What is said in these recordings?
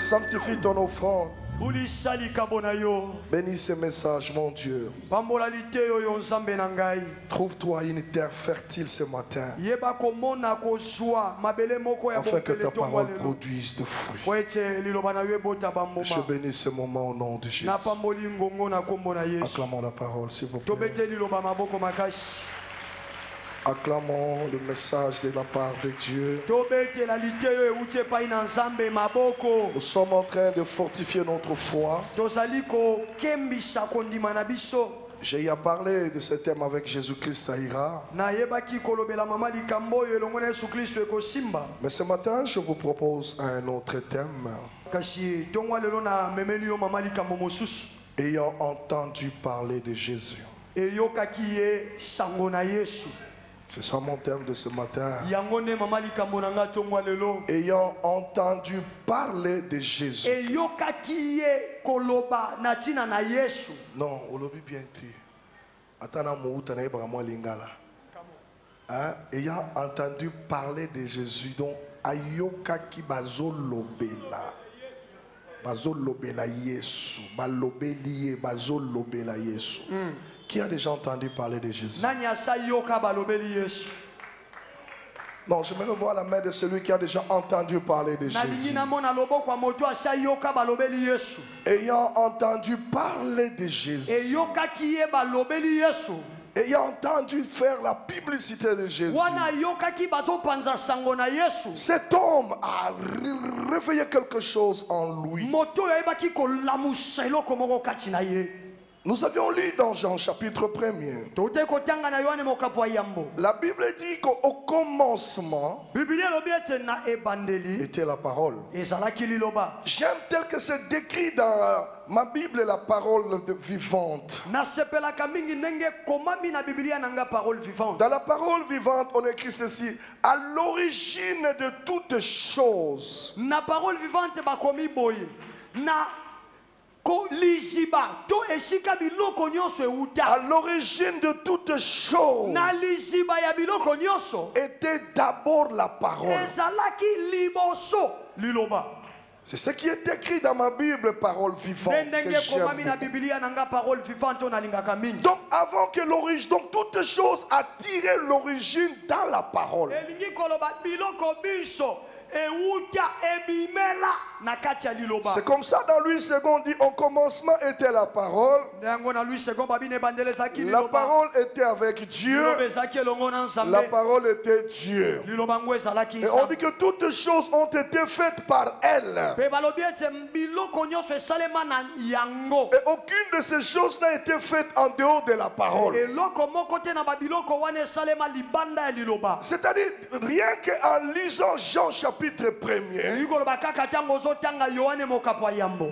Sanctifie ton offrande. Bénis ces messages, mon Dieu. Trouve-toi une terre fertile ce matin, afin que ta parole produise de fruits. Je bénis ce moment au nom de Jésus. Acclamons la parole, s'il vous plaît. Acclamons le message de la part de Dieu. Nous sommes en train de fortifier notre foi. J'ai parlé de ce thème avec Jésus-Christ, ça ira. Mais ce matin, je vous propose un autre thème. Ayant entendu parler de Jésus. C'est ça mon thème de ce matin. Ayant entendu parler de Jésus. Non, on l'a bien dit. Ayant entendu parler de Jésus, donc ayokaki bazolobela. Bazolobela Yesu. Balobeliye bazolobela Yesu. Qui a déjà entendu parler de Jésus? Non, j'aimerais voir la main de celui qui a déjà entendu parler de Jésus. Ayant entendu parler de Jésus. Ayant entendu faire la publicité de Jésus. Cet homme a réveillé quelque chose en lui. Nous avions lu dans Jean chapitre 1er. La Bible dit qu'au commencement était la parole. J'aime tel que c'est décrit dans ma Bible la parole vivante. Dans la parole vivante, on écrit ceci: à l'origine de toutes choses. À l'origine de toutes choses était d'abord la parole. C'est ce qui est écrit dans ma Bible, parole vivante. Donc avant que l'origine, donc toutes choses a tiré l'origine dans la parole. C'est comme ça dans Louis II dit: au commencement était la parole. La parole était avec Dieu. La parole était Dieu. Et on dit que toutes choses ont été faites par elle. Et aucune de ces choses n'a été faite en dehors de la parole. C'est-à-dire, rien qu'en lisant Jean chapitre 1er,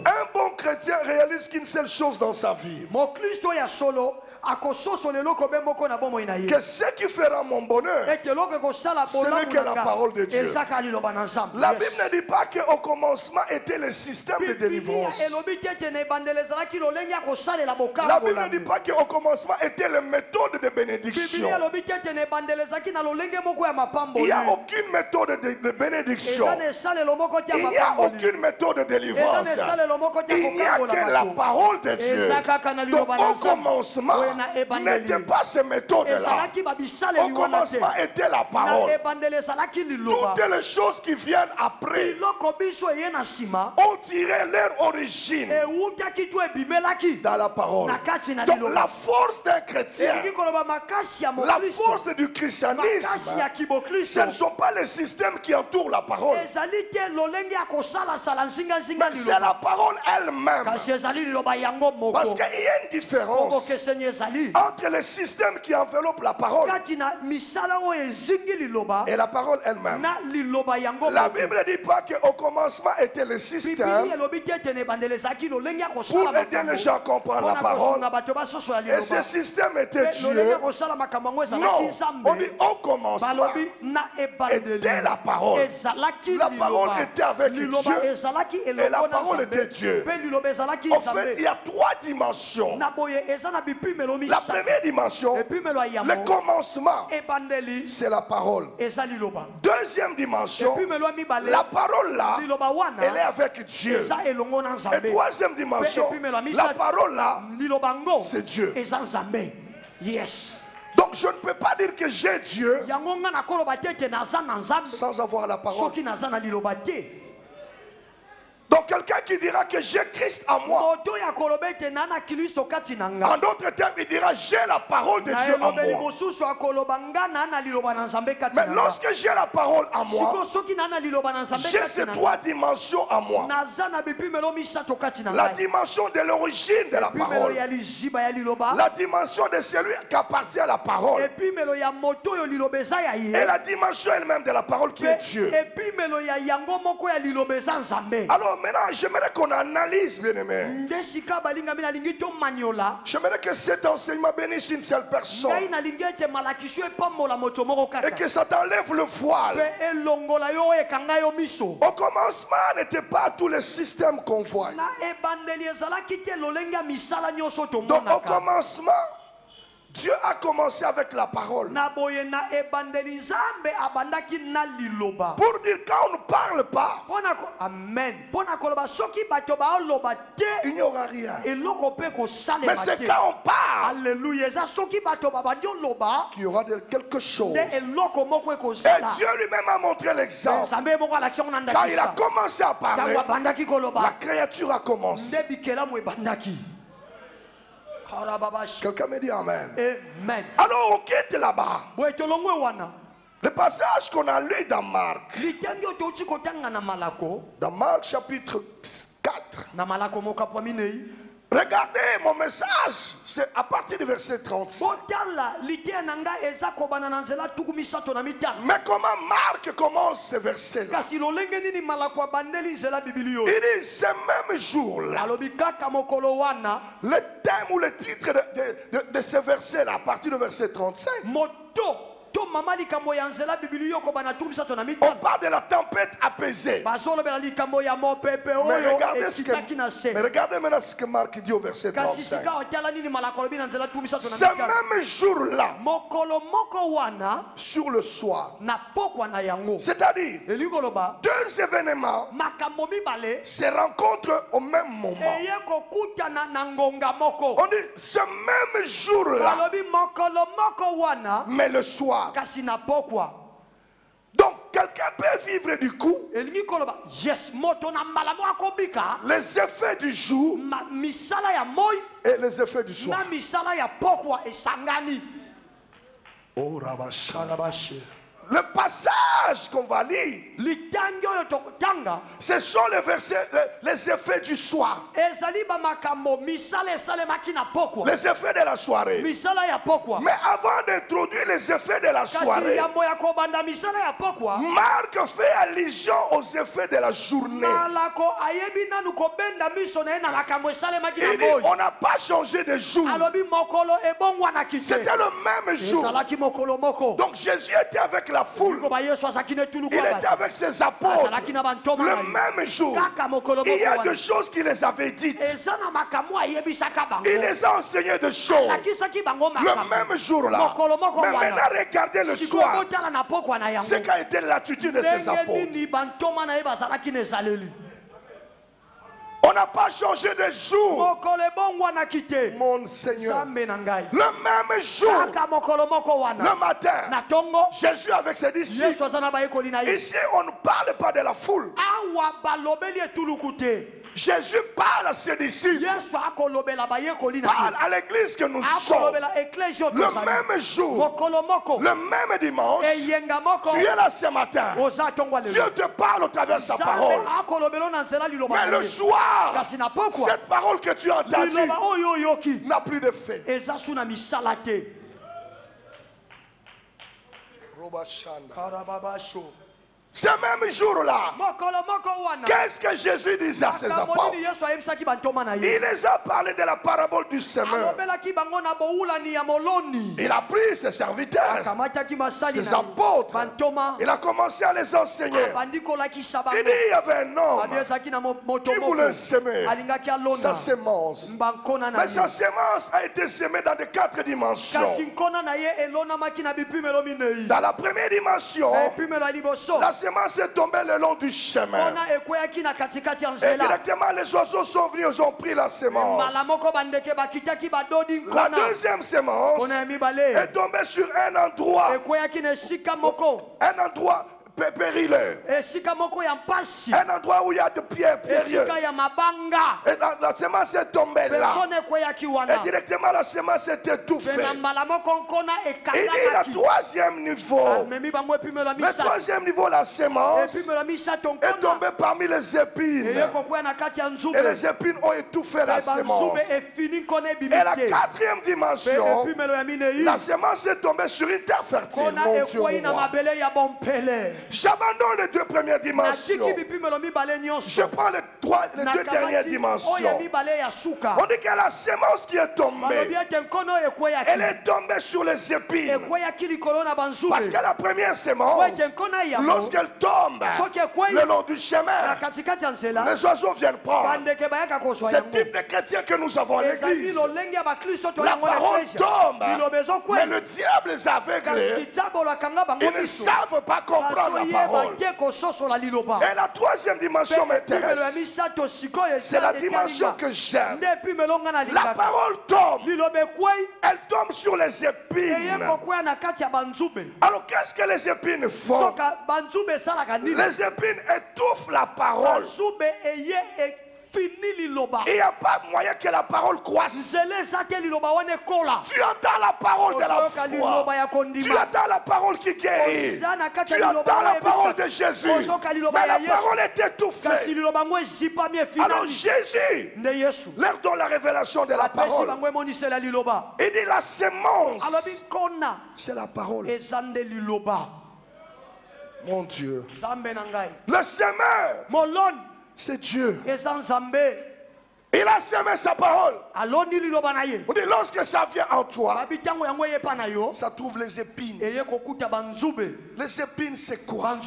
un bon chrétien réalise qu'une seule chose dans sa vie, que ce qui fera mon bonheur, ce n'est que la parole de Dieu. La Bible ne dit pas qu'au commencement était le système de délivrance. La Bible ne dit pas qu'au commencement était les méthodes de bénédiction. Il n'y a aucune méthode de bénédiction. Il n'y a aucune méthode de délivrance. Il n'y a que la parole de Dieu. Donc au commencement n'était pas ces méthodes-là. Au commencement était la parole. Toutes les choses qui viennent après ont tiré leur origine dans la parole. Donc la force d'un chrétien, la force du christianisme, ce ne sont pas les systèmes qui entourent la parole, mais c'est la parole elle-même. Parce qu'il y a une différence entre les systèmes qui enveloppent la parole et la parole elle-même. La Bible ne dit pas qu'au commencement était le système pour aider les gens à comprendre la parole, et ce système était Dieu. Non, on dit au commencement était la parole. La parole était avec Dieu et la parole était Dieu. En fait, il y a trois dimensions. La première dimension, le commencement, c'est la parole. Deuxième dimension, la parole là, elle est avec Dieu. Et troisième dimension, la parole là, c'est Dieu. Yes. Donc je ne peux pas dire que j'ai Dieu sans avoir la parole. Donc quelqu'un qui dira que j'ai Christ en moi, en d'autres termes, il dira j'ai la parole de Dieu en moi. Mais lorsque j'ai la parole en moi, j'ai ces trois dimensions en moi. La dimension de l'origine de la parole, la dimension de celui qui appartient à la parole, et la dimension elle-même de la parole qui est Dieu. Alors maintenant, j'aimerais qu'on analyse, bien aimé. J'aimerais que cet enseignement bénisse une seule personne et que ça t'enlève le voile. Au commencement, n'était pas tous les systèmes qu'on voit. Donc au commencement, Dieu a commencé avec la parole. Pour dire quand on ne parle pas, il n'y aura rien. Mais c'est quand on parle qu'il y aura quelque chose. Et Dieu lui-même a montré l'exemple. Quand il a commencé à parler, la créature a commencé. Quelqu'un me dit amen. Amen. Alors on quitte là-bas. Le passage qu'on a lu dans Marc. Dans Marc chapitre 4. Regardez mon message, c'est à partir du verset 35. Mais comment Marc commence ce verset-là? Il dit ce même jour-là, le thème ou le titre de ce verset-là, à partir du verset 35, on parle de la tempête apaisée. Mais regardez maintenant ce que Marc dit au verset 35. Ce même jour-là, sur le soir, c'est-à-dire deux événements se rencontrent au même moment. On dit ce même jour-là, mais le soir. Donc quelqu'un peut vivre du coup les effets du jour et les effets du soir. Oh Rabashi. Le passage qu'on va lire, ce sont les versets, les effets du soir. Les effets de la soirée. Mais avant d'introduire les effets de la soirée, Marc fait allusion aux effets de la journée. Il dit, on n'a pas changé de jour. C'était le même jour. Donc Jésus était avec la foule. Il était avec ses apôtres. Le même jour, il y a des choses qu'il les avait dites. Il les a enseigné des choses. Le même jour-là. Mais maintenant, regardez le soir. C'est qu'a été l'attitude de ses apôtres. On n'a pas changé de jour. Mon Seigneur. Le même jour, le matin, Jésus avec ses disciples. Ici, on ne parle pas de la foule. Jésus parle à ses disciples, parle à l'église que nous sommes. Le même jour, le même dimanche, tu es là ce matin. Dieu te parle au travers de sa parole. Mais le soir, cette parole que tu as entendue n'a plus d'effet. Ce même jour-là, qu'est-ce que Jésus disait à ses apôtres? Il les a parlé de la parabole du semeur. Il a pris ses serviteurs, ses apôtres. Il a commencé à les enseigner. Il dit il y avait un homme qui voulait semer sa sémence. Mais sa sémence a été semée dans les 4 dimensions. Dans la première dimension, la sémence est tombée le long du chemin. Et directement les oiseaux sont venus, ils ont pris la sémence. La deuxième sémence est tombée sur un endroit périlleux. Un endroit où il y a des pierres périlleuses. Et la sémence est tombée là. Et directement la sémence est étouffée. Il dit le troisième niveau. Le troisième niveau, la sémence est tombée parmi les épines. Et les épines ont étouffé la sémence. Et la quatrième dimension, la sémence est tombée sur une terre fertile. Mon Dieu, j'abandonne les 2 premières dimensions. Je prends les 2 dernières dimensions. On dit que la sémence qui est tombée, elle est tombée sur les épines. Parce que la première sémence, lorsqu'elle tombe le long du chemin, les oiseaux viennent prendre. C'est le type de chrétien que nous avons à l'église. La parole tombe, mais le diable les aveugle. Ils ne savent pas comprendre la parole. Et la troisième dimension m'intéresse. C'est la dimension que j'aime. La parole tombe. Elle tombe sur les épines. Alors qu'est-ce que les épines font? Les épines étouffent la parole. Il n'y a pas moyen que la parole croisse. Tu entends la parole de la foi. Tu entends la parole qui guérit. Tu entends la parole de Jésus. Mais la parole est étouffée. Alors Jésus leur donne la révélation de la parole. Il dit la sémence, c'est la parole. Mon Dieu. Le semeur, c'est Dieu. Il a semé sa parole. On dit lorsque ça vient en toi, ça trouve les épines. Les épines, c'est quoi?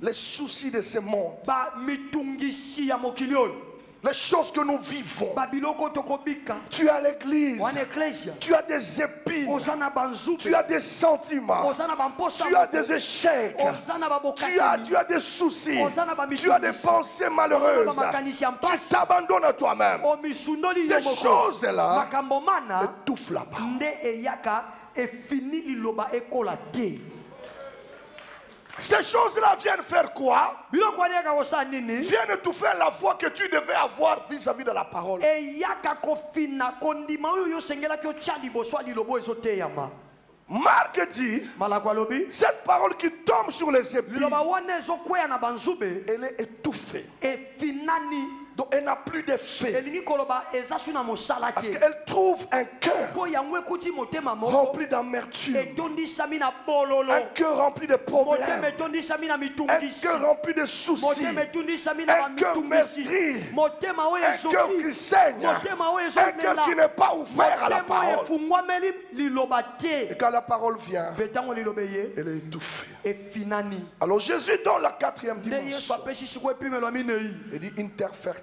Les soucis de ce monde. Les choses que nous vivons. Tu as l'église. Tu as des épines. Tu as des sentiments. Tu as des échecs. Tu as des soucis. Tu as des pensées malheureuses. Tu t'abandonnes à toi-même. Ces choses-là étouffent la parole. Ces choses-là viennent faire quoi? Viennent étouffer la foi que tu devais avoir vis-à-vis de la parole. Marc dit, cette parole qui tombe sur les épines, elle est étouffée. Donc elle n'a plus d'effet. Parce qu'elle trouve un cœur rempli d'amertume, un cœur rempli de problèmes, un cœur rempli de soucis, un cœur meurtri, un cœur qui saigne, un cœur qui n'est pas ouvert à la parole. Et quand la parole vient, elle est étouffée. Alors Jésus donne la 4e dimension. Il dit une terre fertile.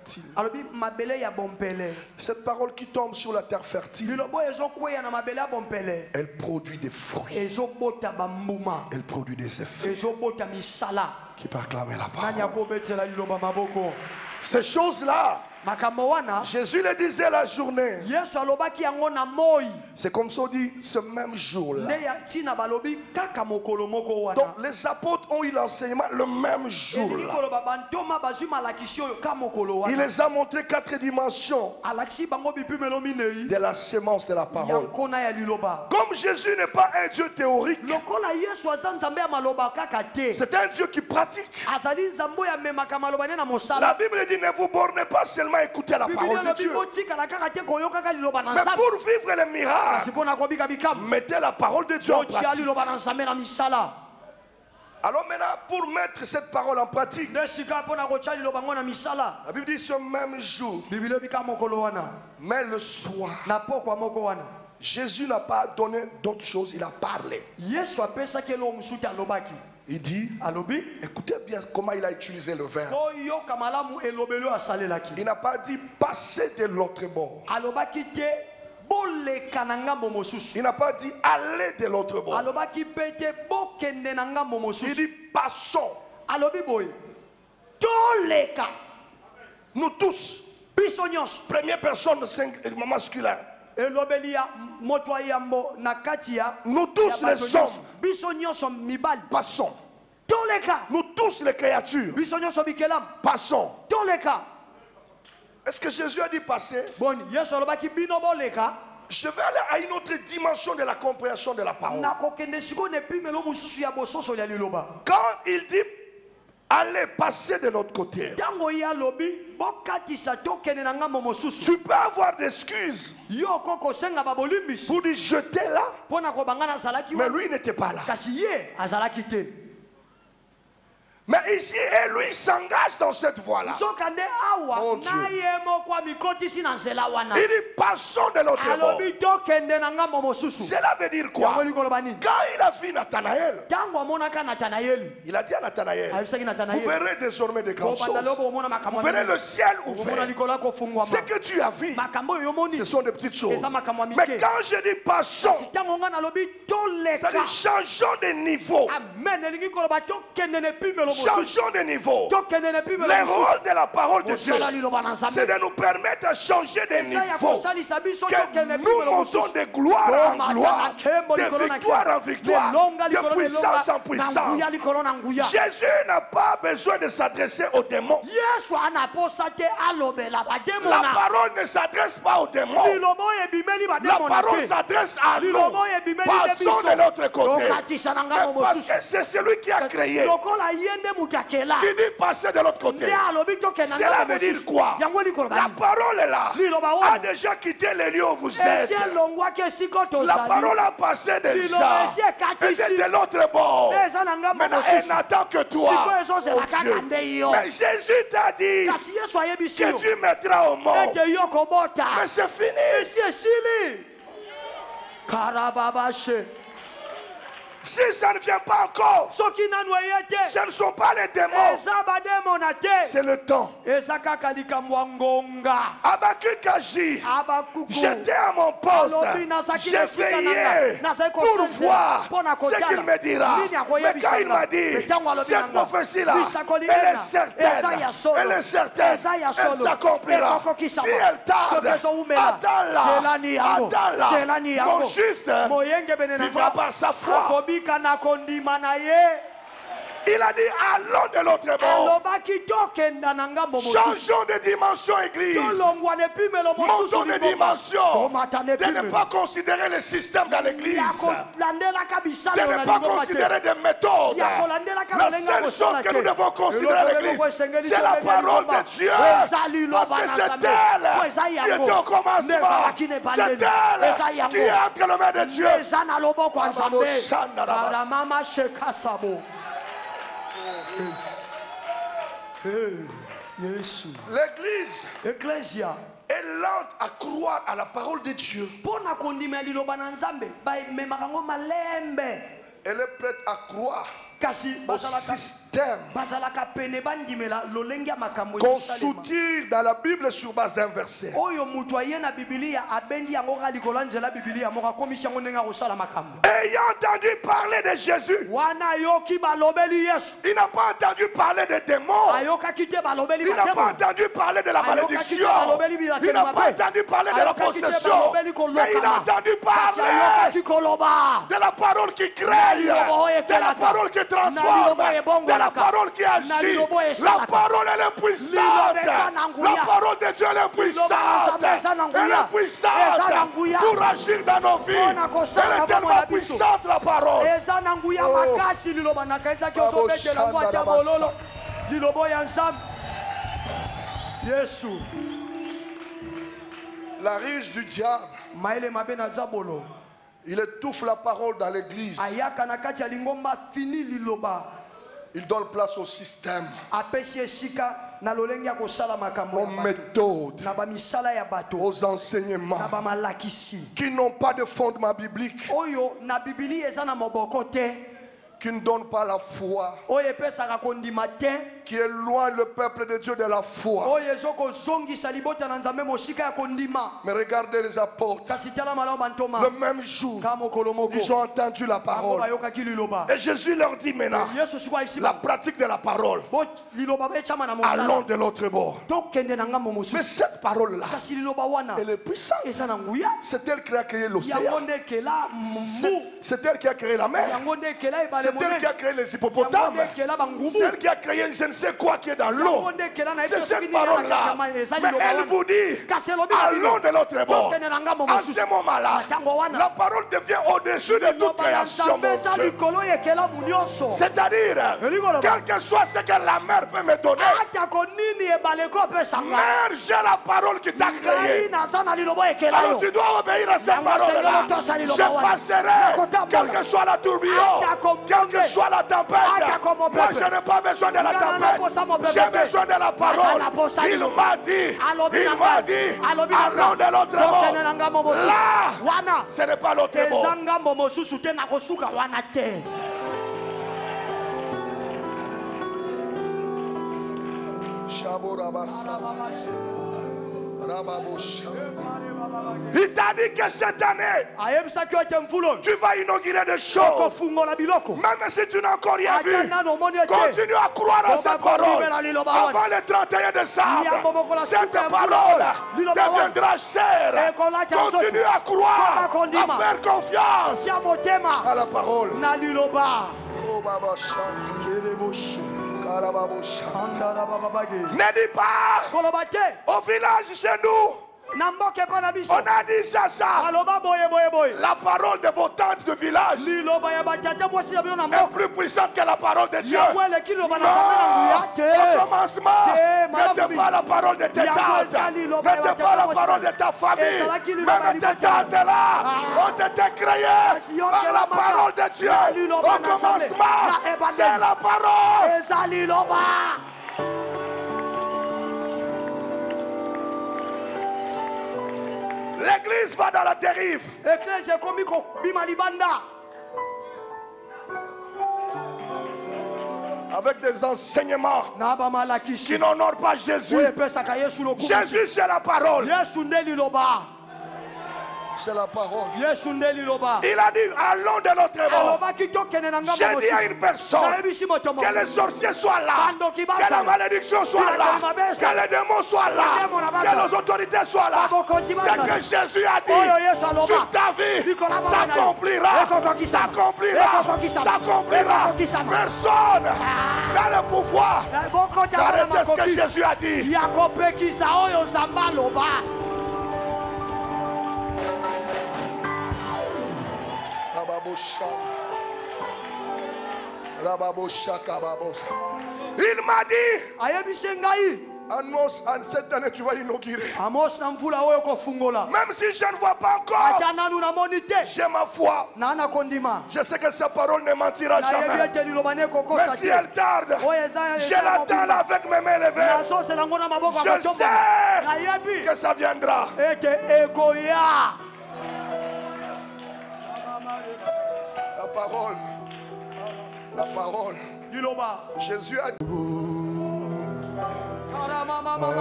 Cette parole qui tombe sur la terre fertile, elle produit des fruits. Elle produit des effets. Qui peut acclamer la parole. Ces choses-là, Jésus le disait la journée. C'est comme ça on dit ce même jour-là. Donc les apôtres ont eu l'enseignement le même jour-là. Il les a montré 4 dimensions de la sémence de la parole. Comme Jésus n'est pas un Dieu théorique, c'est un Dieu qui pratique. La Bible dit ne vous bornez pas seulement à écouter la parole de Dieu, mais pour vivre les miracles, mettez la parole de Dieu en pratique. Alors maintenant, pour mettre cette parole en pratique, la Bible dit ce même jour, mais le soir, Jésus n'a pas donné d'autre chose, il a parlé. Il dit, écoutez bien comment il a utilisé le verbe. Il n'a pas dit passer de l'autre bord. Il n'a pas dit aller de l'autre bord. Il dit passons. Nous tous. Première personne masculin. Nous tous les hommes. Passons. Nous tous les créatures. Passons. Est-ce que Jésus a dit passer? Je vais aller à une autre dimension de la compréhension de la parole. Quand il dit aller passer de l'autre côté, tu peux avoir des excuses pour dire j'étais là, mais lui n'était pas là. Mais ici, et lui s'engage dans cette voie-là. Mon Dieu. Il dit passons de l'autre bord. Cela veut dire quoi? Quand il a vu Nathanaël, il a dit à Nathanaël, vous verrez désormais des grandes choses. Vous verrez le ciel ouvert. Ce que tu as vu, ce sont des petites choses. Mais quand je dis passons, c'est-à-dire changeons de niveau. Changeons de niveau. Le rôle de la parole de Dieu, c'est de nous permettre de changer de niveau. Que nous montons de gloire en gloire, de victoire en victoire, de puissance en puissance. Jésus n'a pas besoin de s'adresser aux démons. La parole ne s'adresse pas aux démons. La parole s'adresse à nous. Passons de l'autre côté. Mais parce que c'est celui qui a créé. Qui dit passer de l'autre côté. Cela veut dire quoi? La parole est là. A déjà quitté les lieux où vous êtes. La parole a passé déjà. Elle est de l'autre bord. Maintenant elle n'attend que toi. Oh Dieu. Mais Jésus t'a dit que tu mettras au monde. Mais c'est fini. Si ça ne vient pas encore, ce ne sont pas les démons, c'est le temps. Habakkuk agit. J'étais à mon poste, j'ai veillé pour voir ce qu'il me dira. Mais quand il m'a dit, cette prophétie-là, elle est certaine, elle s'accomplira. Si elle tarde, attends-la, mon juste vivra par sa foi. Il a dit allons de l'autre bord. Changeons de dimension, église. Montons de dimension. De ne pas considérer le système dans l'église. De ne pas considérer des méthodes. La seule chose que nous devons considérer à l'église, c'est la parole de Dieu. Parce que c'est elle qui est au commencement. C'est elle qui est entre les mains de Dieu. L'église est lente à croire à la parole de Dieu. Elle est prête à croire au système qu'on soutire dans la Bible sur base d'un verset. Ayant entendu parler de Jésus, il n'a pas entendu parler des démons, il n'a pas entendu parler de la malédiction, il n'a pas entendu parler de la possession, mais il a entendu parler de la parole qui crée, de la parole qui transforme, de la parole qui agit. La parole elle est puissante. La parole de Dieu elle est puissante. Elle est puissante pour agir dans nos vies. Elle est tellement puissante la parole. La ruse du diable, il étouffe la parole dans l'église. Il donne place au système, aux méthodes, aux enseignements qui n'ont pas de fondement biblique, qui ne donnent pas la foi, qui éloignent le peuple de Dieu de la foi. Mais regardez les apôtres, le même jour, ils ont entendu la parole. Et Jésus leur dit maintenant, la pratique de la parole, allons de l'autre bord. Mais cette parole-là, elle est puissante. C'est elle qui a créé l'océan. C'est elle qui a créé la mer. C'est elle qui a créé les hippopotames. C'est elle qui a créé je ne sais quoi qui est dans l'eau. C'est cette parole-là. Mais elle vous dit, allons de l'autre bord. En ce moment-là, la parole devient au-dessus de toute création. C'est-à-dire, quel que soit ce que la mer peut me donner, mère, j'ai la parole qui t'a créé. Alors tu dois obéir à cette parole-là. Je passerai, quelle que soit la tourbillon, quelle que soit la tempête. Moi, je n'ai pas besoin de la tempête. J'ai besoin de la parole. Il m'a dit, allons de l'autre bord. Là, ce n'est pas l'autre bord. Il t'a dit que cette année, tu vas inaugurer des choses. Même si tu n'as encore rien vu, continue à croire à cette parole. Avant le 31 décembre, cette parole deviendra chère. Continue à croire, à faire confiance à la parole. Ne dis pas au village chez nous. On a dit ça. La parole de vos tantes de village est plus puissante que la parole de Dieu. Non, au commencement, n'était pas la parole de tes tantes, n'était pas la parole de ta famille. Même tes tantes là ont été créées par la parole de Dieu. Au commencement, c'est la parole. L'église va dans la dérive. Avec des enseignements qui n'honorent pas Jésus. Jésus, c'est la parole. C'est la parole. Il a dit, allons de l'autre bord. J'ai dit à une personne que les sorciers soient là, que la malédiction soit là, que les démons soient là, que les autorités soient là. Ce que Jésus a dit sur ta vie s'accomplira. Personne n'a le pouvoir d'arrêter ce que Jésus a dit. Il m'a dit, annonce, en cette année tu vas inaugurer. Même si je ne vois pas encore, j'ai ma foi. Je sais que sa parole ne mentira jamais. Mais si elle tarde, je l'attends là avec mes mains levées. Je sais que ça viendra. La parole. Jésus a dit,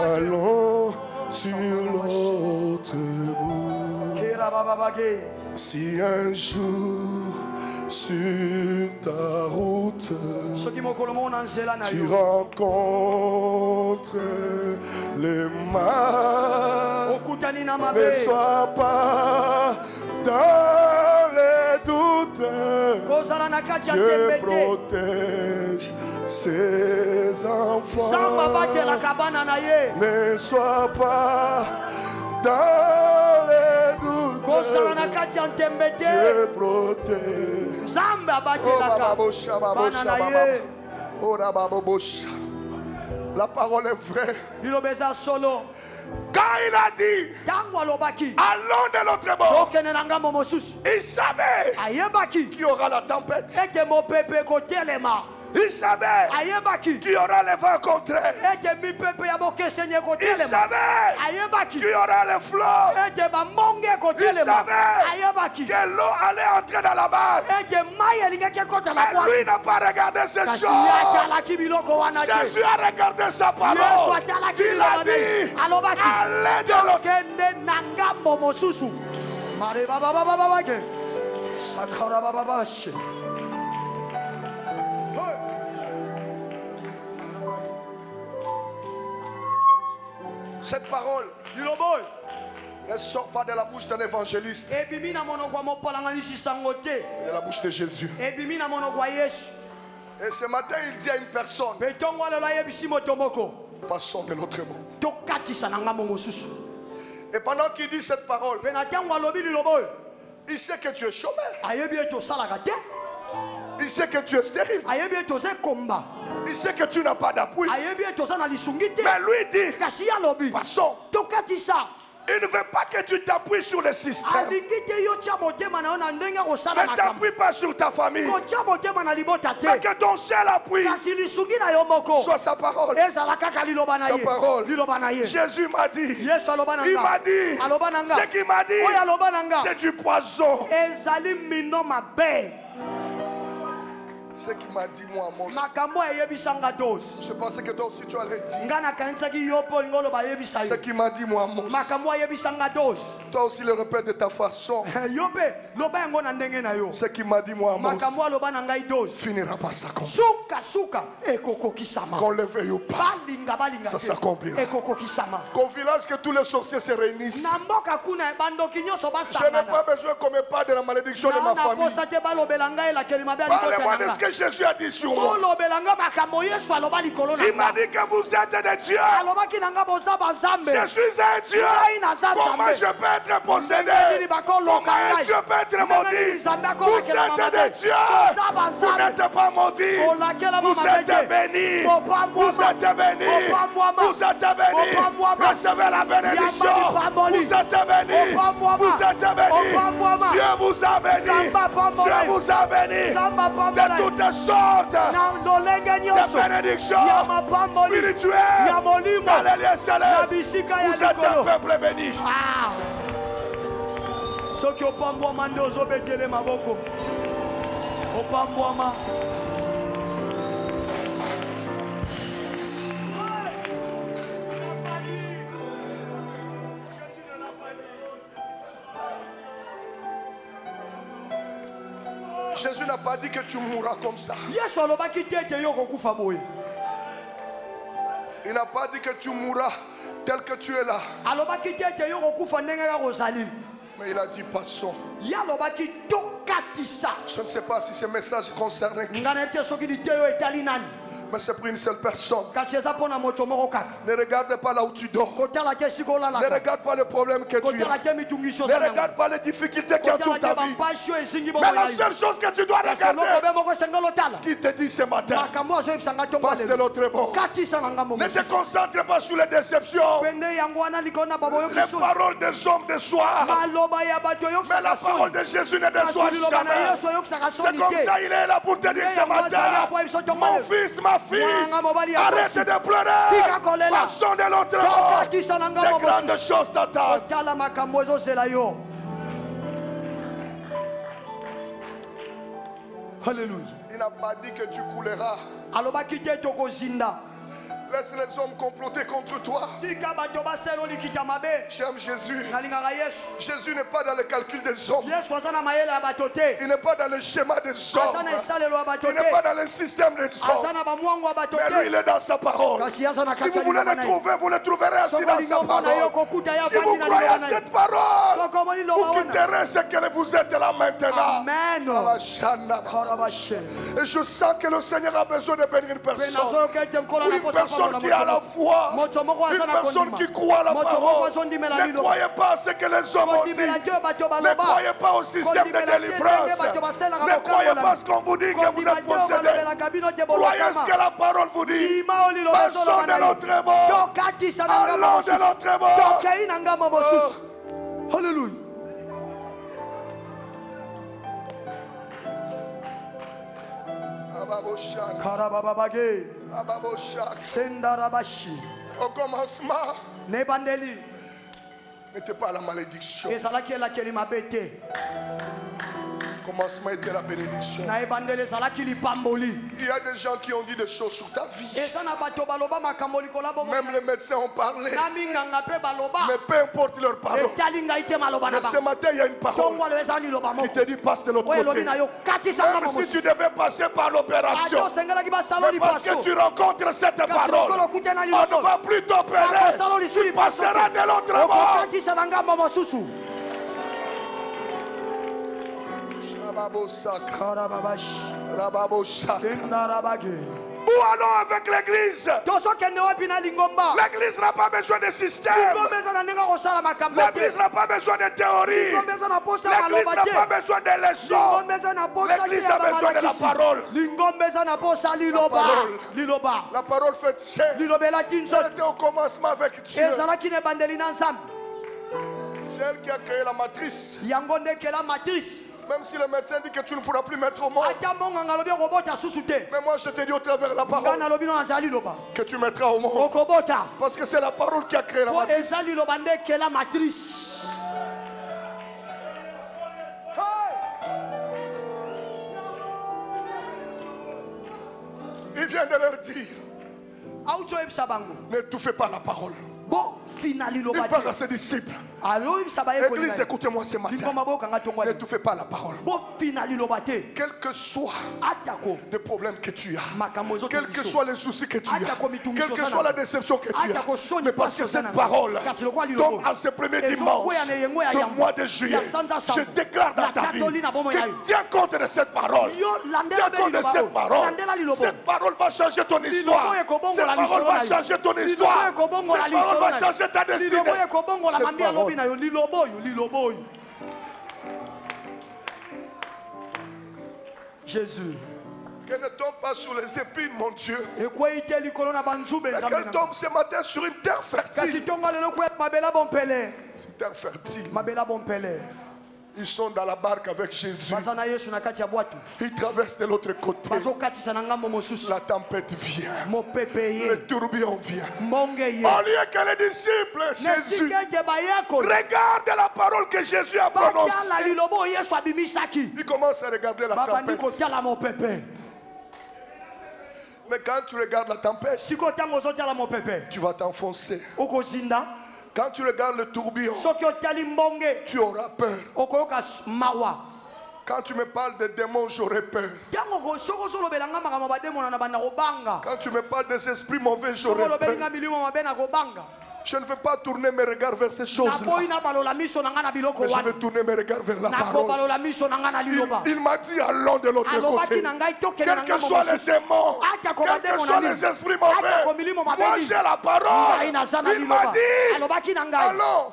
allons sur l'autre bout. Si un jour sur ta route tu rencontres le mal, ne sois pas dans les doutes. Dieu protège ses enfants. Ne sois pas dans les doutes. Dieu protège. La parole est vraie. Quand il a dit, allons de l'autre bord, il savait qu'il y aura la tempête. Il savait qu'il y aura le vent contraire. Il savait qu'il y aura le flot. Il savait que l'eau allait entrer dans la barque. Et lui n'a pas regardé ces choses. Jésus a regardé sa parole. Il a dit, allez de l'eau. Cette parole ne sort pas de la bouche d'un évangéliste, mais de la bouche de Jésus. Et ce matin, il dit à une personne, passons de l'autre monde. Et pendant qu'il dit cette parole, il sait que tu es chômeur. Il sait que tu es stérile. Il sait que tu n'as pas d'appui. Mais lui dit, passons. Il ne veut pas que tu t'appuies sur le système. Ne t'appuie pas sur ta famille. Mais que ton seul appui soit sa parole. Sa parole. Jésus m'a dit. Il m'a dit. Ce qu'il m'a dit, c'est du poison. Ce qu'il m'a dit, moi, Amos. Je pensais que toi aussi tu allais dire. Ce qu'il m'a dit, moi, Amos. Toi aussi le répète de ta façon. Ce qu'il m'a dit, moi, Amos. Finira par s'accomplir. Qu'on le veuille ou pas, ça s'accomplira. Qu'au village que tous les sorciers se réunissent. Je n'ai pas besoin qu'on me parle de la malédiction de ma famille. Parlez-moi de ce que Jésus a dit sur moi. Il m'a dit que vous êtes des dieux. Je suis un Dieu. Comment je peux être possédé? Comment un Dieu peut être maudit? Vous êtes des dieux. Vous n'êtes pas maudits. Vous êtes bénis. Vous êtes bénis. Vous êtes bénis. Recevez la bénédiction. Vous êtes bénis. Vous êtes bénis. Dieu vous a bénis. Dieu vous a bénis. De toutes sortes de bénédictions spirituelles dans les lieux célestes. Vous êtes un peuple béni. Jésus n'a pas dit que tu mourras comme ça. Il n'a pas dit que tu mourras tel que tu es là. Mais il a dit passons. Je ne sais pas si ce message concerne qui. Mais c'est pour une seule personne. Ne regarde pas là où tu dors. Ne regarde pas le problème que tu as. Ne regarde pas les difficultés qui entourent ta vie. Mais la seule chose que tu dois regarder, ce qu'il te dit ce matin, passe de l'autre bord. Ne te concentre pas sur les déceptions, les paroles des hommes de soir. Mais la parole de Jésus ne déçoit jamais. C'est comme ça il est là pour te dire ce matin, mon fils, ma fille, arrête de pleurer. Passons de l'autre bord. De grandes choses t'attendent. Alléluia. Il n'a pas dit que tu couleras. Laisse les hommes comploter contre toi. J'aime Jésus. Jésus n'est pas dans le calcul des hommes. Il n'est pas dans le schéma des hommes. Il n'est pas dans le système des hommes. Mais lui, il est dans sa parole. Si vous voulez le trouver, vous le trouverez assis dans sa parole. Si vous croyez à cette parole, vous quitterez ce que vous êtes là maintenant. Amen. Et je sens que le Seigneur a besoin de bénir une personne. Une personne qui a la foi, une personne qui croit à la parole. Ne croyez pas à ce que les hommes ont dit. Ne croyez pas au système de délivrance. Ne croyez pas à ce qu'on vous dit que vous êtes possédé. Croyez ce que la parole vous dit. Passons de l'autre bord. Allons de l'autre bord. Alléluia. Karabababage. Sendarabashi. Au commencement, Nebandeli. n'était pas la malédiction. Et ça là qui est la kelimabete. Au commencement était la bénédiction. Na ebandele ça là qui li pamboli. Il y a des gens qui ont dit des choses sur ta vie. Et ça na bato baloba makamboli kolabo. Même les médecins ont parlé. Na minganga pe baloba. Mais peu importe leur parole. Et talinga ite maloba na Mais ba. ce matin, il y a une parole qui te dit passe de l'autre côté. Même si tu devais passer par l'opération, mais parce que tu rencontres cette parole, on ne va plus t'opérer. Tu passeras de l'autre bord. Où allons avec l'église? L'église n'a pas besoin de système. L'église n'a pas besoin de théorie. L'église n'a pas besoin de leçons. L'église a besoin de la parole. La parole fait chair. Elle était au commencement avec Dieu. C'est elle qui a créé la matrice. Même si le médecin dit que tu ne pourras plus mettre au monde. Mais moi je te dis au travers de la parole que tu mettras au monde. Parce que c'est la parole qui a créé la matrice. Il vient de leur dire, n'étouffez pas la parole. Il parle à ses disciples. Église, écoutez-moi ce matin. N'étouffez pas la parole. Quel que soit les problèmes que tu as, quels que soient les soucis que tu as, quelle que soit la déception que tu as, mais parce que cette parole tombe en ce premier dimanche du mois de juillet, je déclare dans ta vie que tiens compte de cette parole. Tiens compte de cette parole. Cette parole va changer ton histoire. Cette parole va changer ton histoire. Cette parole va changer ta destinée. Jésus. Qu'elle ne tombe pas sur les épines, mon Dieu. Mais qu'elle tombe ce matin sur une terre fertile. Une terre fertile. Ils sont dans la barque avec Jésus. Ils traversent de l'autre côté. La tempête vient. Le tourbillon vient. Au lieu que les disciples, Jésus, regarde la parole que Jésus a prononcée. Ils commencent à regarder la tempête. Mais quand tu regardes la tempête, tu vas t'enfoncer. Quand tu regardes le tourbillon, tu auras peur. Quand tu me parles de démons, j'aurai peur. Quand tu me parles des esprits mauvais, j'aurai peur. Je ne veux pas tourner mes regards vers ces choses-là. Mais je veux tourner mes regards vers la parole. Il m'a dit allons de l'autre côté. Quels que soient les démons, quels que soient les esprits mauvais, moi j'ai la parole. Il m'a dit allons.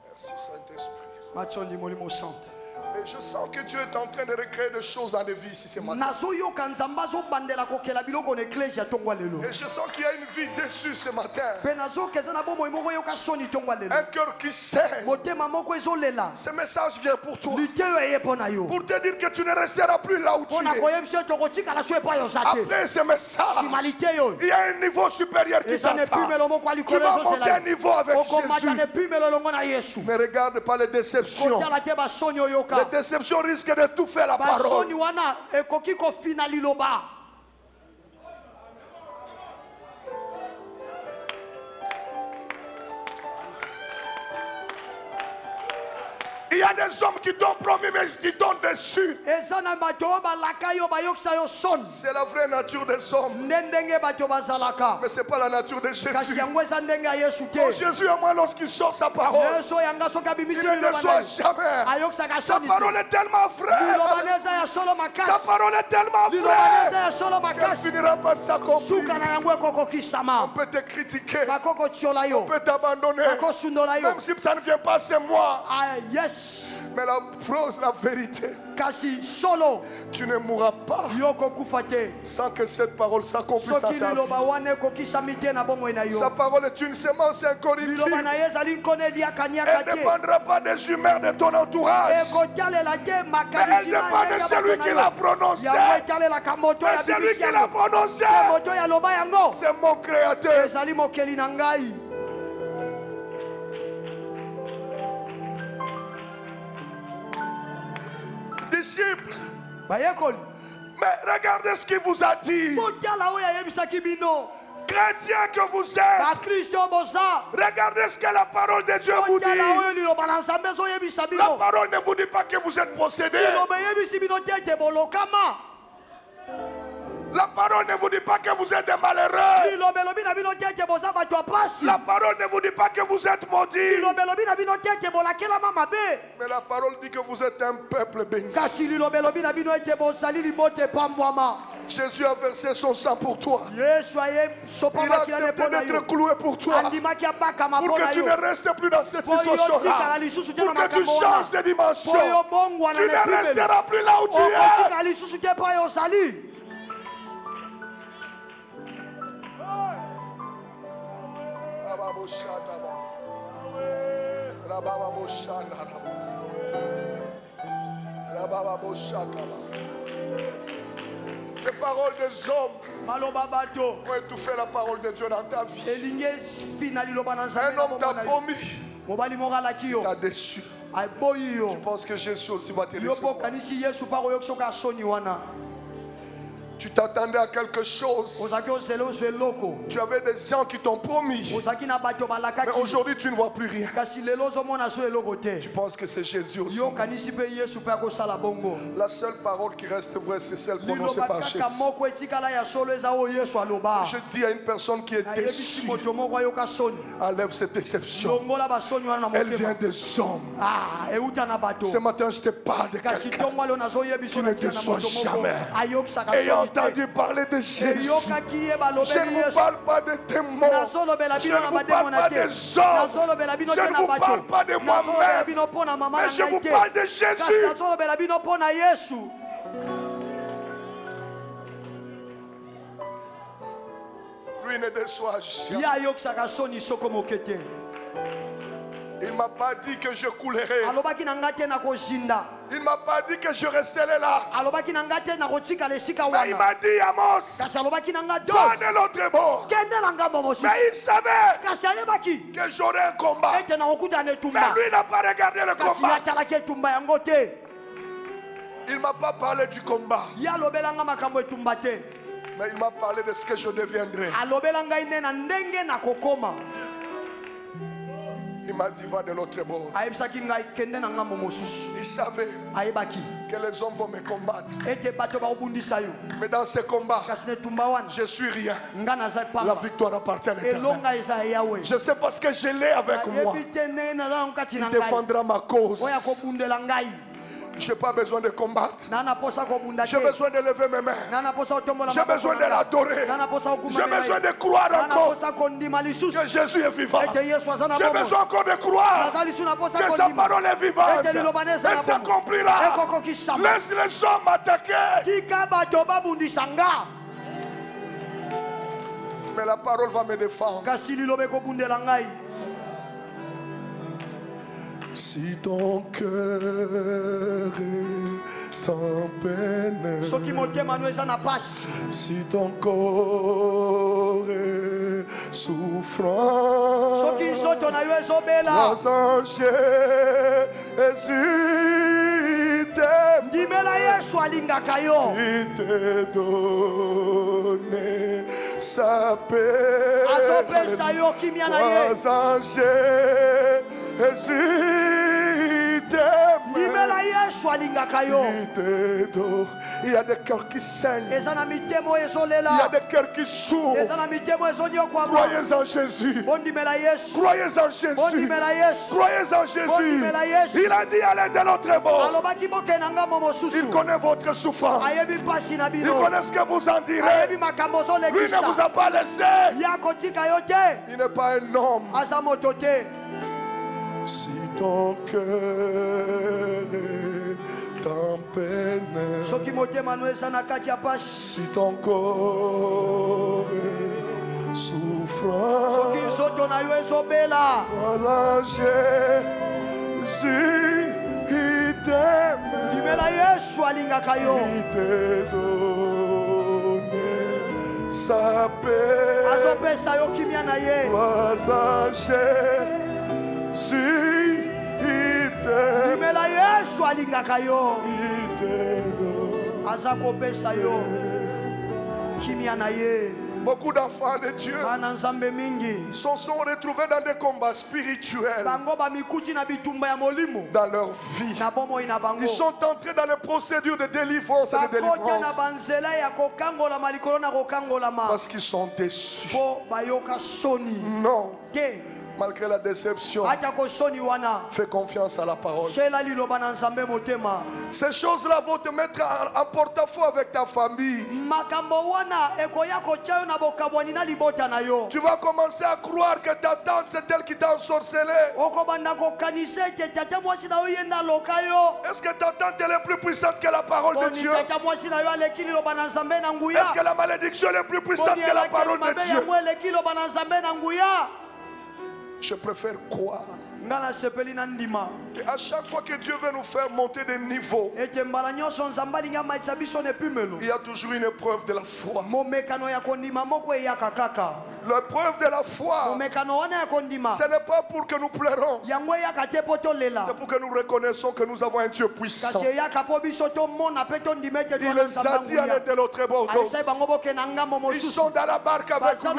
Merci Saint-Esprit. Et je sens que Dieu est en train de recréer des choses dans les vies ici ce matin. Et je sens qu'il y a une vie déçue ce matin. Un cœur qui saigne. Ce message vient pour toi. Pour te dire que tu ne resteras plus là où tu es. Après ce message, il y a un niveau supérieur qui t'attend. Tu vas monter un niveau avec Jésus. Ne regarde pas les déceptions. La déception risque de tout faire la parole. Il y a des hommes qui t'ont promis mais qui t'ont déçu. C'est la vraie nature des hommes. Mais ce n'est pas la nature de Jésus. Oh, Jésus, à moi, lorsqu'il sort sa parole, il ne déçoit jamais. Sa parole est tellement vraie. Sa parole est tellement vraie qu'elle finira par s'accomplir. On peut te critiquer. On peut t'abandonner. Même si ça ne vient pas, c'est moi. Mais la prose, la vérité, kasi solo tu ne mourras pas sans que cette parole s'accomplisse dans ta vie. Sa parole est une semence incorruptible. Elle ne dépendra pas des humeurs de ton entourage. Mais elle dépend de celui qui l'a prononcé. Mais celui qui l'a prononcé, c'est mon Créateur. Disciples, mais regardez ce qu'il vous a dit. Chrétiens que vous êtes, regardez ce que la parole de Dieu vous dit. La parole ne vous dit pas que vous êtes possédé. La parole ne vous dit pas que vous êtes des malheureux. La parole ne vous dit pas que vous êtes maudits. Mais la parole dit que vous êtes un peuple béni. Jésus a versé son sang pour toi. Il a accepté d'être cloué pour toi. Pour que tu ne restes plus dans cette situation-là. Pour que tu changes de dimension. Tu ne resteras plus là où tu es. Les paroles des hommes ont étouffé la parole de Dieu dans ta vie. Un homme t'a promis, t'a déçu. Tu penses que Jésus aussi va te laisser. Tu t'attendais à quelque chose. Tu avais des gens qui t'ont promis. Mais aujourd'hui, tu ne vois plus rien. Tu penses que c'est Jésus aussi. La seule parole qui reste vraie, c'est celle prononcée par Jésus. Je dis à une personne qui est déçue, enlève cette déception. Elle vient des hommes. Ce matin, je te parle de quelqu'un qui ne déçoit jamais. Ayant entendu parler de Jésus, je ne vous parle pas de démons, je ne vous parle pas des hommes, je ne vous parle pas de moi-même, mais je vous parle de Jésus. Lui ne déçoit jamais. Il ne m'a pas dit que je coulerai. Il ne m'a pas dit que je resterai là. Mais il m'a dit, Amos, va de l'autre bord. Mais il savait que j'aurais un combat. Mais lui n'a pas regardé le combat. Il ne m'a pas parlé du combat. Mais il m'a parlé de ce que je deviendrai. Il m'a dit, va de l'autre bord. Il savait que les hommes vont me combattre. Mais dans ce combat, je suis rien. La victoire appartient à l'Éternel. Je sais parce que je l'ai avec moi. Il défendra ma cause. Je n'ai pas besoin de combattre. J'ai besoin de lever mes mains. J'ai besoin de l'adorer. J'ai besoin de croire encore que Jésus est vivant. J'ai besoin encore de croire que sa parole est vivante. Elle s'accomplira. Laisse les hommes m'attaquer. Mais la parole va me défendre. Si ton cœur est en peine, si ton corps est souffrant, les anges t'aiment, il te donne sa paix. Les anges il y a des cœurs qui saignent. Il y a des cœurs qui souffrent. Croyez en Jésus. Croyez en Jésus. Croyez en Jésus. Il a dit allez de l'autre bord. Il connaît votre souffrance. Il connaît ce que vous en direz. Lui ne vous a pas laissé. Il n'est pas un homme. Si ton cœur est en peine, si ton corps est souffrant, voilà Jésus, il t'aime, il te donne sa paix, voilà Jésus, il t'aime, beaucoup d'enfants de Dieu sont retrouvés dans des combats spirituels dans leur vie. Ils sont entrés dans les procédures de délivrance et de délivrance parce qu'ils sont déçus. Non. Malgré la déception, fais confiance à la parole. Ces choses-là vont te mettre en porte-à-faux avec ta famille. Tu vas commencer à croire que ta tante c'est elle qui t'a ensorcelé. Est-ce que ta tante elle est plus puissante que la parole de Dieu? Est-ce que la malédiction est plus puissante que la parole de Dieu? Je préfère croire. Et à chaque fois que Dieu veut nous faire monter de niveau, il y a toujours une épreuve de la foi. L'épreuve de la foi, ce n'est pas pour que nous pleurons, c'est pour que nous reconnaissons que nous avons un Dieu puissant. Il les a dit à de l'autre bord. Ils sont dans la barque avec lui.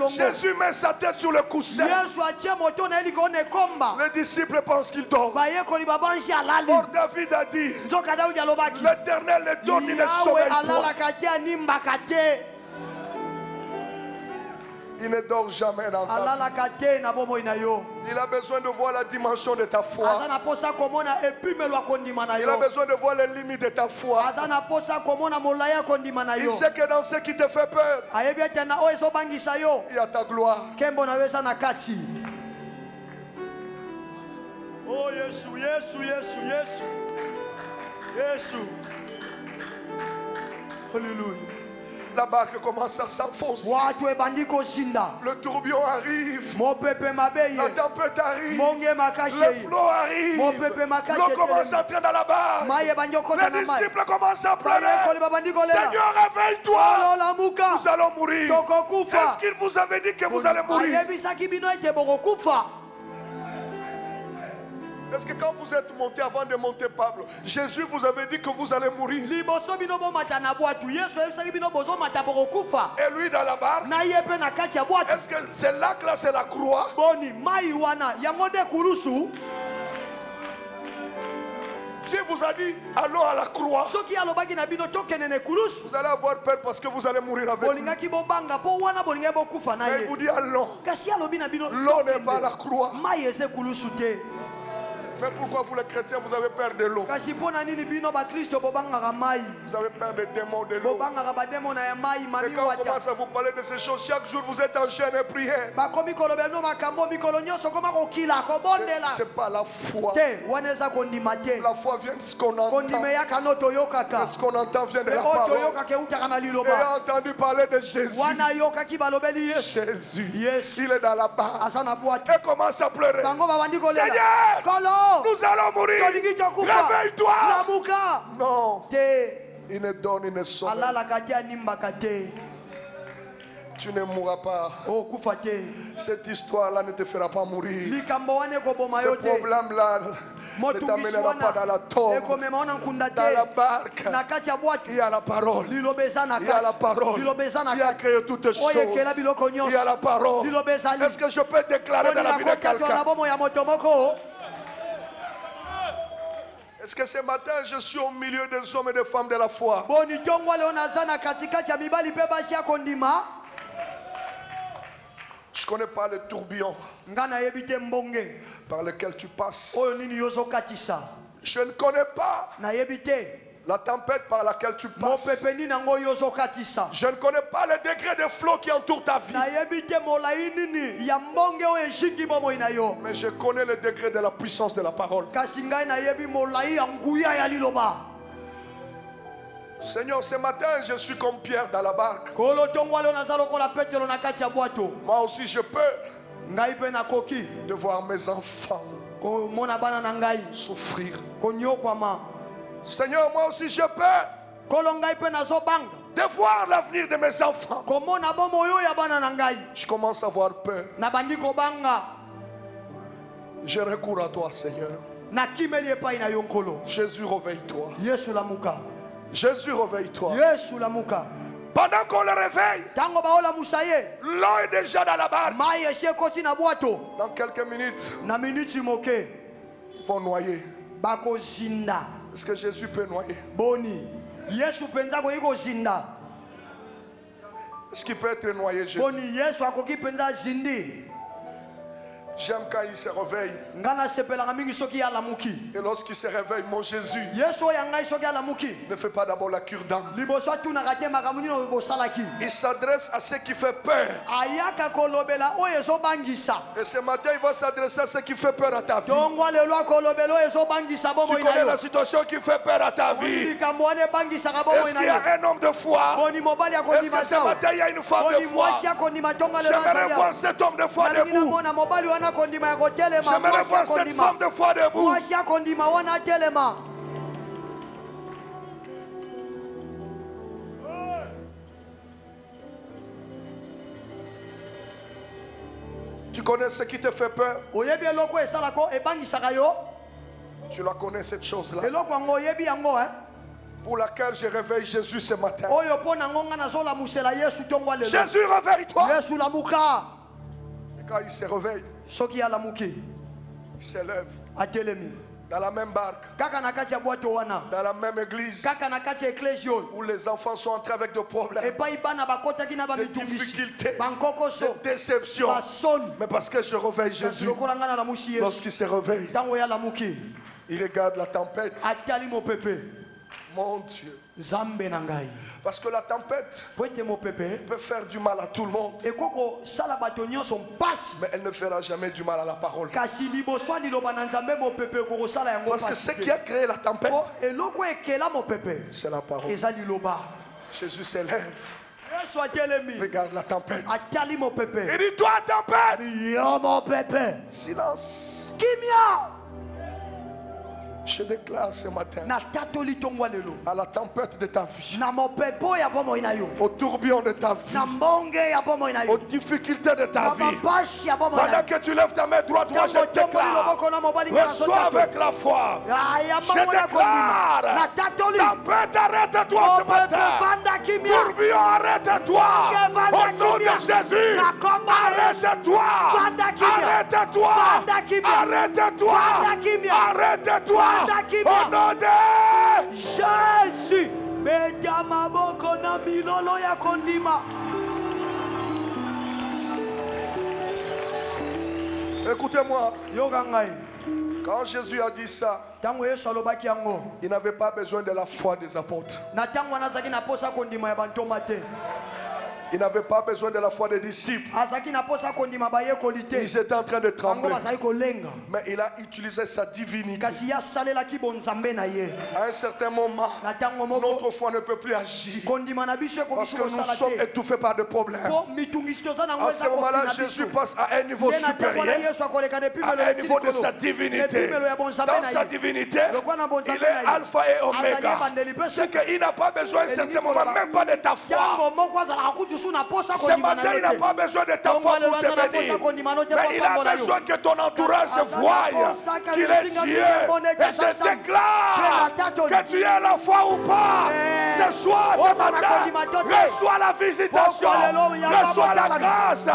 Jésus met sa tête sur le coussin. Les disciples pensent qu'il dort. Or David a dit, l'Éternel ne donne ni ne sommeille point. Il ne dort jamais dans ta vie. Il a besoin de voir la dimension de ta foi. Il a besoin de voir les limites de ta foi. Il sait que dans ce qui te fait peur, il y a ta gloire. Oh Yesu, Yesu, Yesu, Yesu, Yesu. Alléluia. La barque commence à s'enfoncer. Le tourbillon arrive. La tempête arrive. Le flot arrive. L'eau commence à entrer dans la barque. Les disciples commencent à pleurer. Seigneur, réveille-toi. Nous allons mourir. Est-ce qu'il vous avait dit que vous allez mourir? Est-ce que quand vous êtes monté avant de monter Pablo, Jésus vous avait dit que vous allez mourir? Et lui dans la barque, est-ce que c'est là que là c'est la croix? Si vous a dit allons à la croix, vous allez avoir peur parce que vous allez mourir avec lui. Mais il vous dit allons. L'eau n'est pas la croix. Mais pourquoi vous les chrétiens vous avez peur de l'eau? Vous avez peur des démons de l'eau. Et quand on commence à vous parler de ces choses, chaque jour vous êtes en jeûne et prière. C'est pas la foi. La foi vient de ce qu'on entend. Ce qu'on entend vient de la parole. Et a entendu parler de Jésus. Jésus, il est dans la barque et commence à pleurer. Seigneur, nous allons mourir. Réveille-toi. Non. Il ne donne, il ne sauve. Tu ne mourras pas. Cette histoire-là ne te fera pas mourir. Ce problème-là ne t'amènera pas dans la tombe. Dans la barque, il y a la parole. Il y a la parole. Il a créé toutes choses. Il y a la parole. Est-ce que je peux déclarer dans la vie de quelqu'un? Est-ce que ce matin je suis au milieu des hommes et des femmes de la foi? Je ne connais pas le tourbillon par lequel tu passes. Je ne connais pas La tempête par laquelle tu passes. Je ne connais pas le degré de flot qui entoure ta vie. Mais je connais le degré de la puissance de la parole. Seigneur, ce matin, je suis comme Pierre dans la barque. Moi aussi, je peux de voir mes enfants souffrir. Seigneur, moi aussi, je peux de voir l'avenir de mes enfants. Je commence à avoir peur. Je recours à toi, Seigneur. Jésus, réveille-toi. Jésus, réveille-toi. Pendant qu'on le réveille, l'eau est déjà dans la barque. Dans quelques minutes, ils vont noyer. Est-ce que Jésus peut noyer? Est-ce qu'il peut être noyé, Jésus? J'aime quand il se réveille. Et lorsqu'il se réveille, mon Jésus ne fait pas d'abord la cure d'âme. Il s'adresse à ceux qui font peur. Et ce matin, il va s'adresser à ceux qui font peur à ta vie. Tu connais la situation qui fait peur à ta vie. Est-ce qu'il y a un homme de foi? Est-ce que ce matin, il y a une femme de foi? J'aimerais voir cet homme de foi debout. J'aimerais voir cette femme de foi debout. Tu connais ce qui te fait peur? Tu la connais, cette chose-là pour laquelle je réveille Jésus ce matin. Jésus, réveille-toi. Et quand il se réveille, il s'élève dans la même barque, dans la même église, où les enfants sont entrés avec des problèmes, des difficultés, des déceptions. Mais parce que je réveille Jésus, lorsqu'il se réveille, il regarde la tempête. Mon Dieu. Parce que la tempête peut faire du mal à tout le monde. Mais elle ne fera jamais du mal à la parole. Parce que ce qui a créé la tempête, c'est la parole. Jésus s'élève. Regarde la tempête. Il dit, toi tempête, silence. Je déclare ce matin à la tempête de ta vie, au tourbillon de ta vie, aux difficultés de ta vie, pendant que tu lèves ta main droite, moi je déclare, reçois avec la foi. Je déclare, tempête, arrête-toi ce matin. Tourbillon, arrête-toi. Au nom de Jésus, arrête-toi. Arrête-toi. Arrête-toi. Arrête-toi. Au nom de Jésus. Écoutez-moi. Quand Jésus a dit ça, il n'avait pas besoin de la foi des apôtres. Il n'avait pas besoin de la foi des disciples. Ils étaient en train de trembler. Mais il a utilisé sa divinité. À un certain moment, notre foi ne peut plus agir. Parce que nous sommes étouffés par des problèmes. À ce moment-là, Jésus passe à un niveau supérieur. À un niveau de sa divinité. Dans sa divinité, il est alpha et oméga. C'est qu'il n'a pas besoin à un certain moment, même pas de ta foi. Ce matin, il n'a pas besoin de ta foi pour te bénir. Mais il a besoin que ton entourage voie qu'il est Dieu. Et je déclare que tu es à la foi ou pas. Ce soir, ce matin, reçois la visitation. Reçois la grâce.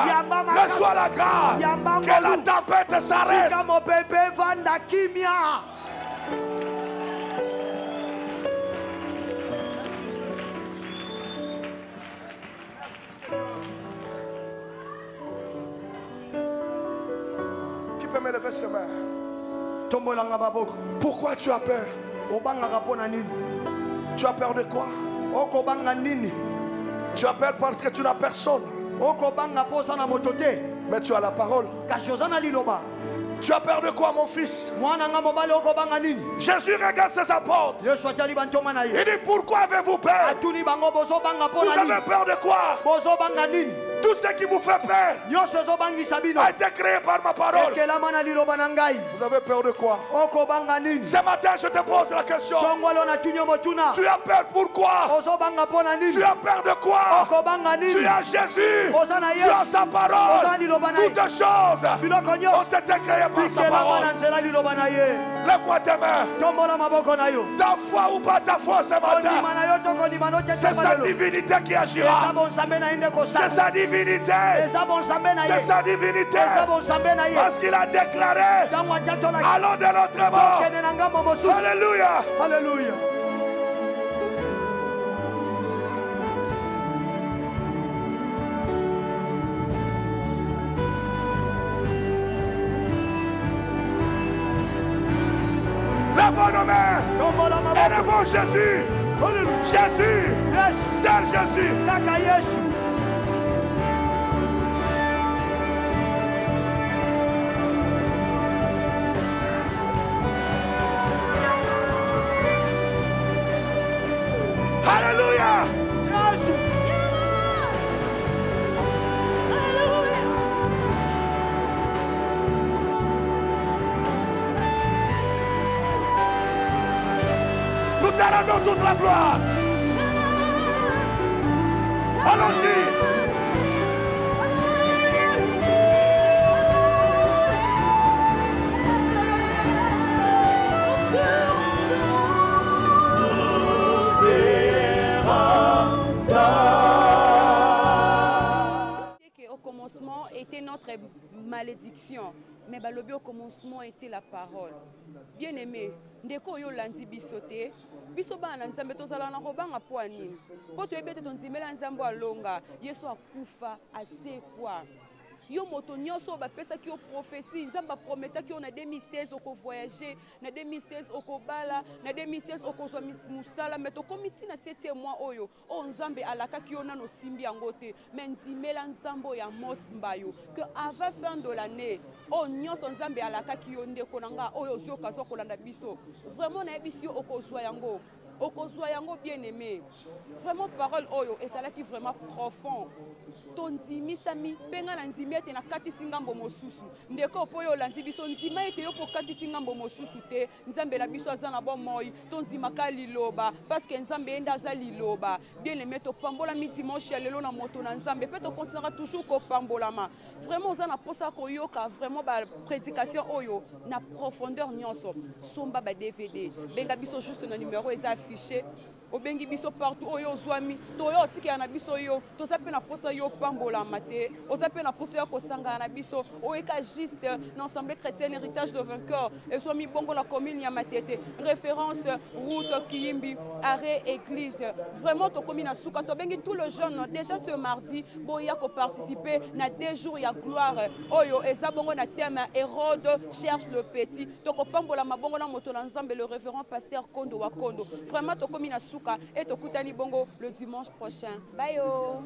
Reçois la grâce. Que la tempête s'arrête. Me lever ses mains. Pourquoi tu as peur? Tu as peur de quoi? Tu as peur parce que tu n'as personne. Mais tu as la parole. Tu as peur de quoi, mon fils? Jésus regarde ses apôtres. Il dit, pourquoi avez-vous peur? Vous avez peur de quoi? Tout ce qui vous fait peur a été créé par ma parole. Vous avez peur de quoi? Ce matin, je te pose la question. Tu as peur pourquoi? Tu as peur de quoi? Tu as Jésus. Tu as sa parole. Toutes choses ont été créées par sa parole. Lève-moi tes mains. Ta foi ou pas ta foi ce matin, c'est sa divinité qui agira. C'est sa divinité. C'est sa divinité. Parce qu'il a déclaré, allons de notre mort. Alléluia. Alléluia. Lèvons nos mains. Élevons Jésus. Jésus. Seul Jésus. Alléluia. Nous te rendons toute la gloire. Allons-y. Au commencement était notre malédiction, mais balobi au commencement était la parole. Bien aimé, ndeko yo landi bisote, biso bana nzambe tozala na robanga po anini. Po to ebete tonzimela nzambo alonga, Yesu akufa asekwa. Yo moto nyonso bapesa ki yo prophétie, nzamba prometa ki on a 2016 oko voyager, na 2016 oko bala, na 2016 oko zwa musala, mais to komiti na 7e mois oyo, o nzambe alaka ki yo nano simbi yango te, mais nzimela nzambo ya mosmbayo, que avant fin de l'année, o nyonso nzambe alaka ki yo ndeko nanga oyo zio kazo kolanda biso. Vraiment na biso oko zwa yango. Okozwa yango bien aimé. Vraiment parole oyo et ça là qui vraiment profond. Tonzimi sami penga na nzimi ete na katisi ngambo mosusu. Ndeko poyo landi biso nzima ete yo po katisi ngambo mosusu te. Nzambe la biso azana bo moyi tonzima ka liloba parce que nzambe enda za liloba. Bien aimé to pambola mi dimanche lelo na moto na nzambe peut to continuera toujours ko pambola ma. Vraiment ozana posa ko yoka vraiment ba prédication oyo na profondeur nyonso. Somba ba DVD. Benga biso juste na numéro eza affiché au bengi biso partout oyo zwami to yo tiki na biso yo to sape na posa yo pambola mate o sape na posa yo ko sanga na biso o eka juste l'ensemble chrétien héritage de vainqueur et zwami bongo la commune ya matete référence route Kiyimbi arrêt église vraiment to commune na suka to bengi tout le jeune déjà ce mardi boya ko participer na 2 jours ya gloire oyo eza bongo na thème Hérode cherche le petit to ko pambola mabongo na moto na nzambe le révérend pasteur Kondo wa Kondo vraiment to commune na suka et to kutani bongo le dimanche prochain. Bye yo.